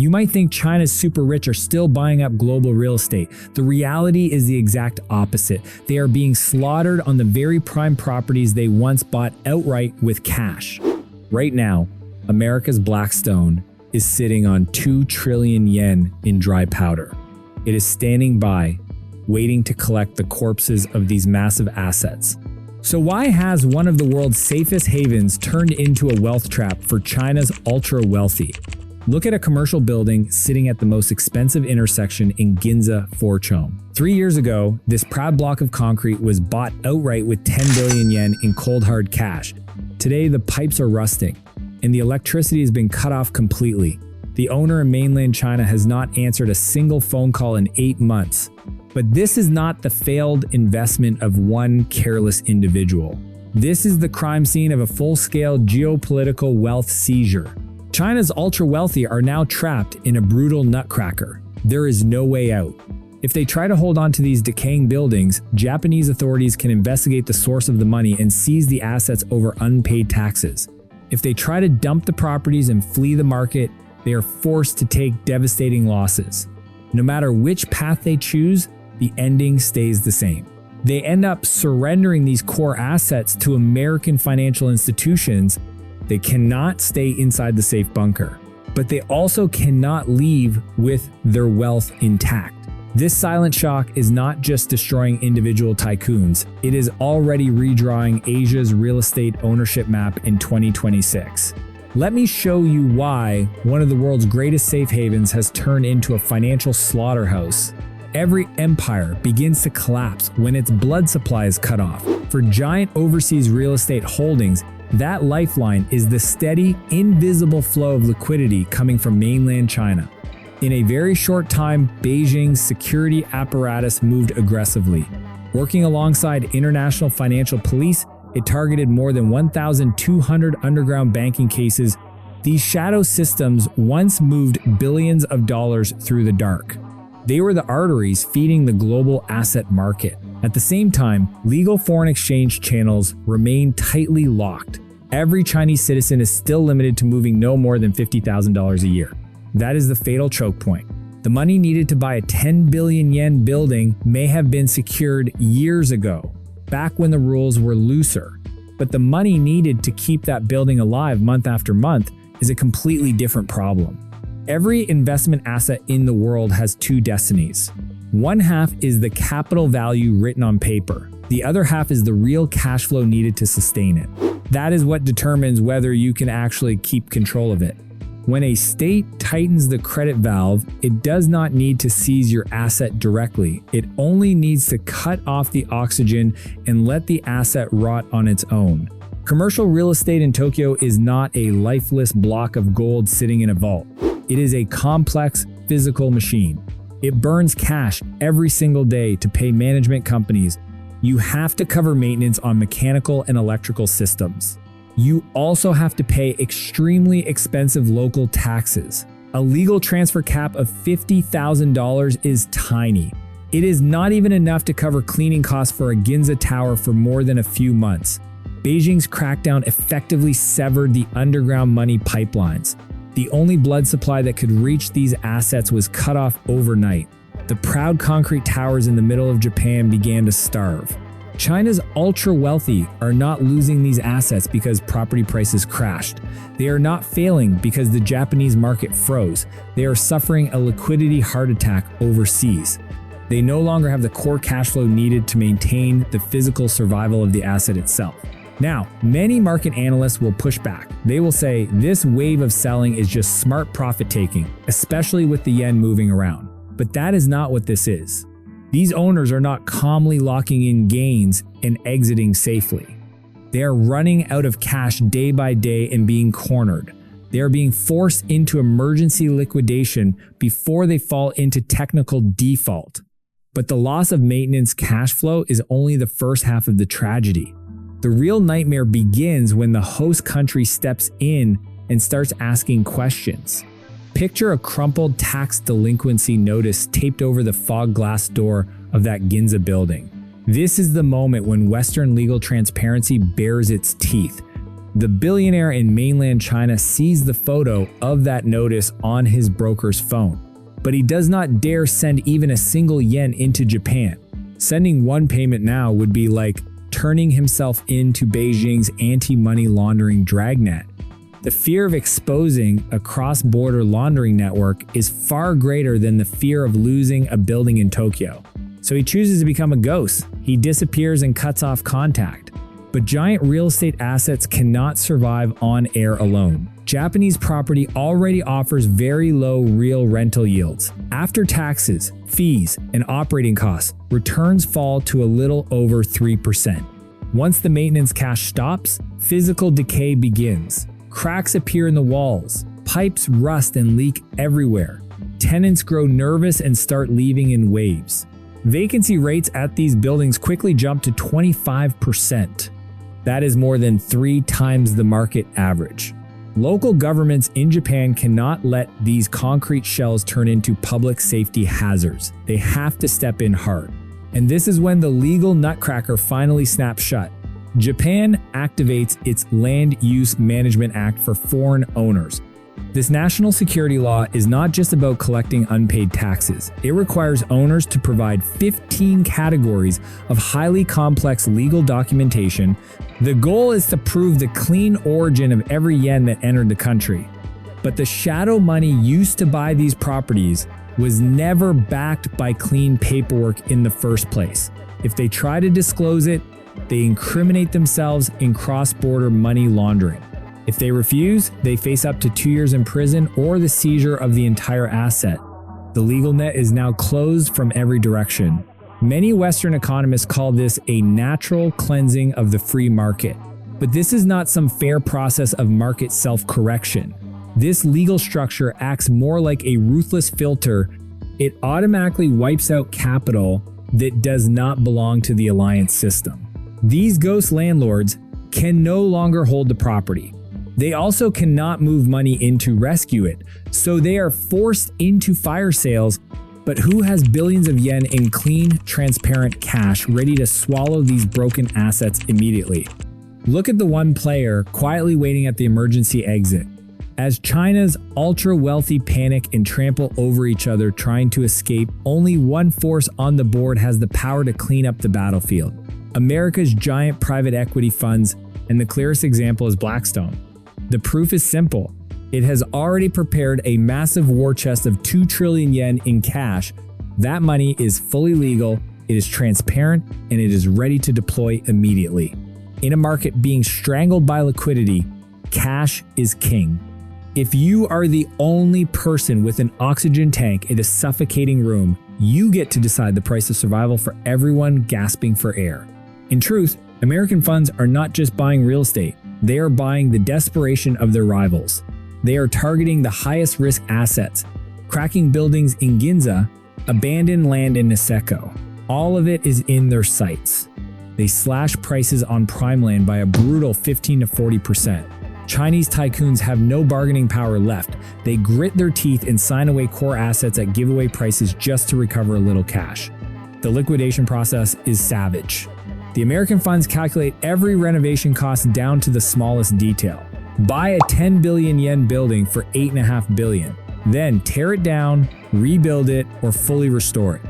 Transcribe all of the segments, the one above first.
You might think China's super rich are still buying up global real estate. The reality is the exact opposite. They are being slaughtered on the very prime properties they once bought outright with cash. Right now, America's Blackstone is sitting on 2 trillion yen in dry powder. It is standing by, waiting to collect the corpses of these massive assets. So why has one of the world's safest havens turned into a wealth trap for China's ultra-wealthy? Look at a commercial building sitting at the most expensive intersection in Ginza, Forchome. 3 years ago, this proud block of concrete was bought outright with 10 billion yen in cold hard cash. Today, the pipes are rusting, and the electricity has been cut off completely. The owner in mainland China has not answered a single phone call in 8 months. But this is not the failed investment of one careless individual. This is the crime scene of a full-scale geopolitical wealth seizure. China's ultra-wealthy are now trapped in a brutal nutcracker. There is no way out. If they try to hold on to these decaying buildings, Japanese authorities can investigate the source of the money and seize the assets over unpaid taxes. If they try to dump the properties and flee the market, they are forced to take devastating losses. No matter which path they choose, the ending stays the same. They end up surrendering these core assets to American financial institutions. They cannot stay inside the safe bunker, but they also cannot leave with their wealth intact. This silent shock is not just destroying individual tycoons, it is already redrawing Asia's real estate ownership map in 2026. Let me show you why one of the world's greatest safe havens has turned into a financial slaughterhouse. Every empire begins to collapse when its blood supply is cut off. For giant overseas real estate holdings, that lifeline is the steady, invisible flow of liquidity coming from mainland China. In a very short time, Beijing's security apparatus moved aggressively. Working alongside international financial police, it targeted more than 1,200 underground banking cases. These shadow systems once moved billions of dollars through the dark. They were the arteries feeding the global asset market. At the same time, legal foreign exchange channels remain tightly locked. Every Chinese citizen is still limited to moving no more than $50,000 a year. That is the fatal choke point. The money needed to buy a 10 billion yen building may have been secured years ago, back when the rules were looser. But the money needed to keep that building alive month after month is a completely different problem. Every investment asset in the world has two destinies. One half is the capital value written on paper. The other half is the real cash flow needed to sustain it. That is what determines whether you can actually keep control of it. When a state tightens the credit valve, it does not need to seize your asset directly. It only needs to cut off the oxygen and let the asset rot on its own. Commercial real estate in Tokyo is not a lifeless block of gold sitting in a vault. It is a complex physical machine. It burns cash every single day to pay management companies. You have to cover maintenance on mechanical and electrical systems. You also have to pay extremely expensive local taxes. A legal transfer cap of $50,000 is tiny. It is not even enough to cover cleaning costs for a Ginza tower for more than a few months. Beijing's crackdown effectively severed the underground money pipelines. The only blood supply that could reach these assets was cut off overnight. The proud concrete towers in the middle of Japan began to starve. China's ultra-wealthy are not losing these assets because property prices crashed. They are not failing because the Japanese market froze. They are suffering a liquidity heart attack overseas. They no longer have the core cash flow needed to maintain the physical survival of the asset itself. Now, many market analysts will push back. They will say this wave of selling is just smart profit taking, especially with the yen moving around. But that is not what this is. These owners are not calmly locking in gains and exiting safely. They are running out of cash day by day and being cornered. They are being forced into emergency liquidation before they fall into technical default. But the loss of maintenance cash flow is only the first half of the tragedy. The real nightmare begins when the host country steps in and starts asking questions. Picture a crumpled tax delinquency notice taped over the fog glass door of that Ginza building. This is the moment when Western legal transparency bares its teeth. The billionaire in mainland China sees the photo of that notice on his broker's phone, but he does not dare send even a single yen into Japan. Sending one payment now would be like turning himself into Beijing's anti-money laundering dragnet. The fear of exposing a cross-border laundering network is far greater than the fear of losing a building in Tokyo. So he chooses to become a ghost. He disappears and cuts off contact. But giant real estate assets cannot survive on air alone. Japanese property already offers very low real rental yields. After taxes, fees, and operating costs, returns fall to a little over 3%. Once the maintenance cash stops, physical decay begins. Cracks appear in the walls, pipes rust and leak everywhere. Tenants grow nervous and start leaving in waves. Vacancy rates at these buildings quickly jump to 25%. That is more than 3 times the market average. Local governments in Japan cannot let these concrete shells turn into public safety hazards. They have to step in hard. And this is when the legal nutcracker finally snaps shut. Japan activates its Land Use Management Act for foreign owners. This national security law is not just about collecting unpaid taxes. It requires owners to provide 15 categories of highly complex legal documentation. The goal is to prove the clean origin of every yen that entered the country. But the shadow money used to buy these properties was never backed by clean paperwork in the first place. If they try to disclose it, they incriminate themselves in cross-border money laundering. If they refuse, they face up to 2 years in prison or the seizure of the entire asset. The legal net is now closed from every direction. Many Western economists call this a natural cleansing of the free market. But this is not some fair process of market self-correction. This legal structure acts more like a ruthless filter. It automatically wipes out capital that does not belong to the alliance system. These ghost landlords can no longer hold the property. They also cannot move money in to rescue it, so they are forced into fire sales. But who has billions of yen in clean, transparent cash ready to swallow these broken assets immediately? Look at the one player quietly waiting at the emergency exit. As China's ultra-wealthy panic and trample over each other trying to escape, only one force on the board has the power to clean up the battlefield: America's giant private equity funds, and the clearest example is Blackstone. The proof is simple. It has already prepared a massive war chest of 2 trillion yen in cash. That money is fully legal, it is transparent, and it is ready to deploy immediately. In a market being strangled by liquidity, cash is king. If you are the only person with an oxygen tank in a suffocating room, you get to decide the price of survival for everyone gasping for air. In truth, American funds are not just buying real estate. They are buying the desperation of their rivals. They are targeting the highest risk assets, cracking buildings in Ginza, abandoned land in Niseko. All of it is in their sights. They slash prices on prime land by a brutal 15 to 40%. Chinese tycoons have no bargaining power left. They grit their teeth and sign away core assets at giveaway prices just to recover a little cash. The liquidation process is savage. The American funds calculate every renovation cost down to the smallest detail. Buy a 10 billion yen building for 8.5 billion. Then tear it down, rebuild it, or fully restore it.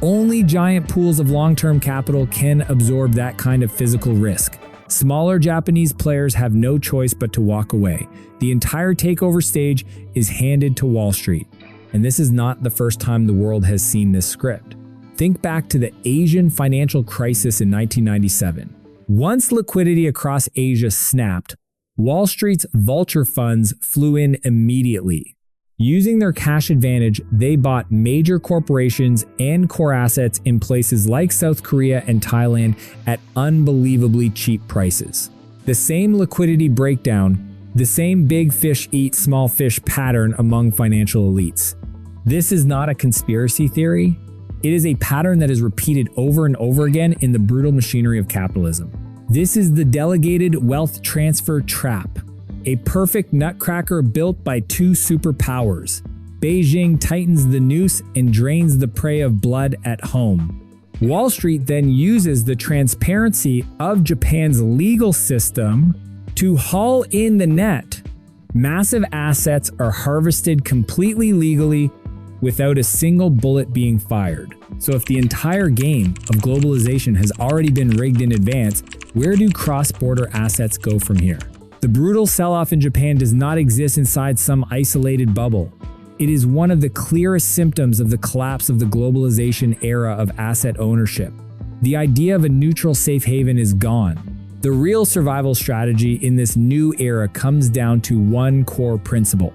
Only giant pools of long-term capital can absorb that kind of physical risk. Smaller Japanese players have no choice but to walk away. The entire takeover stage is handed to Wall Street. And this is not the first time the world has seen this script. Think back to the Asian financial crisis in 1997. Once liquidity across Asia snapped, Wall Street's vulture funds flew in immediately. Using their cash advantage, they bought major corporations and core assets in places like South Korea and Thailand at unbelievably cheap prices. The same liquidity breakdown, the same big fish eat small fish pattern among financial elites. This is not a conspiracy theory. It is a pattern that is repeated over and over again in the brutal machinery of capitalism. This is the delegated wealth transfer trap, a perfect nutcracker built by 2 superpowers. Beijing tightens the noose and drains the prey of blood at home. Wall Street then uses the transparency of Japan's legal system To haul in the net, massive assets are harvested completely legally without a single bullet being fired. So if the entire game of globalization has already been rigged in advance, where do cross-border assets go from here? The brutal sell-off in Japan does not exist inside some isolated bubble. It is one of the clearest symptoms of the collapse of the globalization era of asset ownership. The idea of a neutral safe haven is gone. The real survival strategy in this new era comes down to one core principle: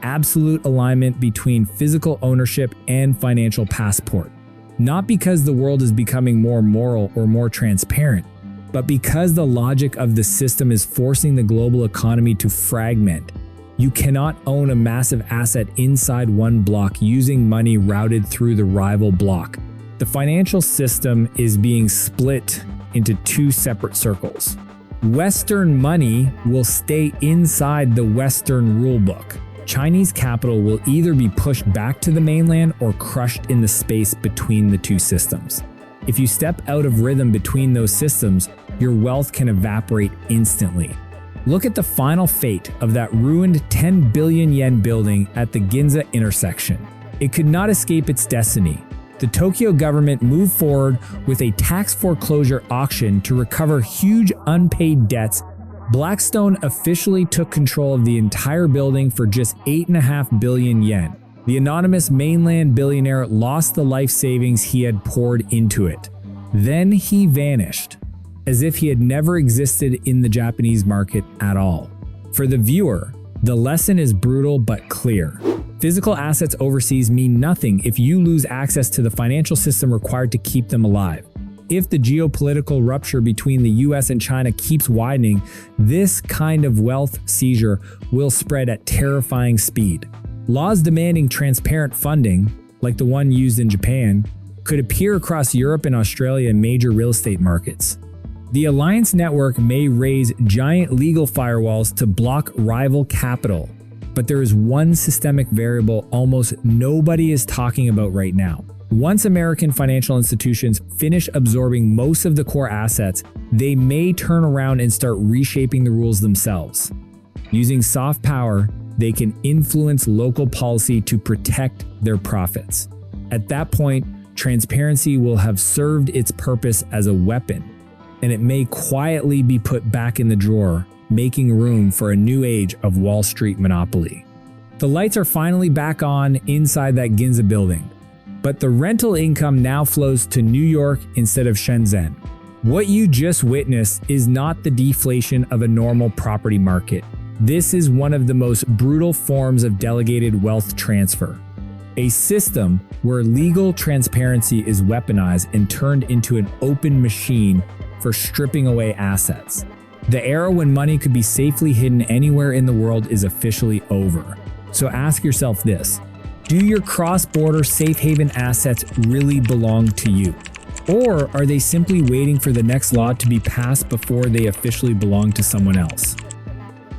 absolute alignment between physical ownership and financial passport. Not because the world is becoming more moral or more transparent, but because the logic of the system is forcing the global economy to fragment. You cannot own a massive asset inside one block using money routed through the rival block. The financial system is being split into two separate circles. Western money will stay inside the Western rulebook. Chinese capital will either be pushed back to the mainland or crushed in the space between the two systems. If you step out of rhythm between those systems, your wealth can evaporate instantly. Look at the final fate of that ruined 10 billion yen building at the Ginza intersection. It could not escape its destiny. The Tokyo government moved forward with a tax foreclosure auction to recover huge unpaid debts. Blackstone officially took control of the entire building for just 8.5 billion yen. The anonymous mainland billionaire lost the life savings he had poured into it. Then he vanished, as if he had never existed in the Japanese market at all. For the viewer, the lesson is brutal but clear. Physical assets overseas mean nothing if you lose access to the financial system required to keep them alive. If the geopolitical rupture between the US and China keeps widening, this kind of wealth seizure will spread at terrifying speed. Laws demanding transparent funding, like the one used in Japan, could appear across Europe and Australia in major real estate markets. The alliance network may raise giant legal firewalls to block rival capital, but there is one systemic variable almost nobody is talking about right now. Once American financial institutions finish absorbing most of the core assets, they may turn around and start reshaping the rules themselves. Using soft power, they can influence local policy to protect their profits. At that point, transparency will have served its purpose as a weapon, and it may quietly be put back in the drawer, making room for a new age of Wall Street monopoly. The lights are finally back on inside that Ginza building, but the rental income now flows to New York instead of Shenzhen. What you just witnessed is not the deflation of a normal property market. This is one of the most brutal forms of delegated wealth transfer. A system where legal transparency is weaponized and turned into an open machine for stripping away assets. The era when money could be safely hidden anywhere in the world is officially over. So ask yourself this: do your cross-border safe haven assets really belong to you? Or are they simply waiting for the next law to be passed before they officially belong to someone else?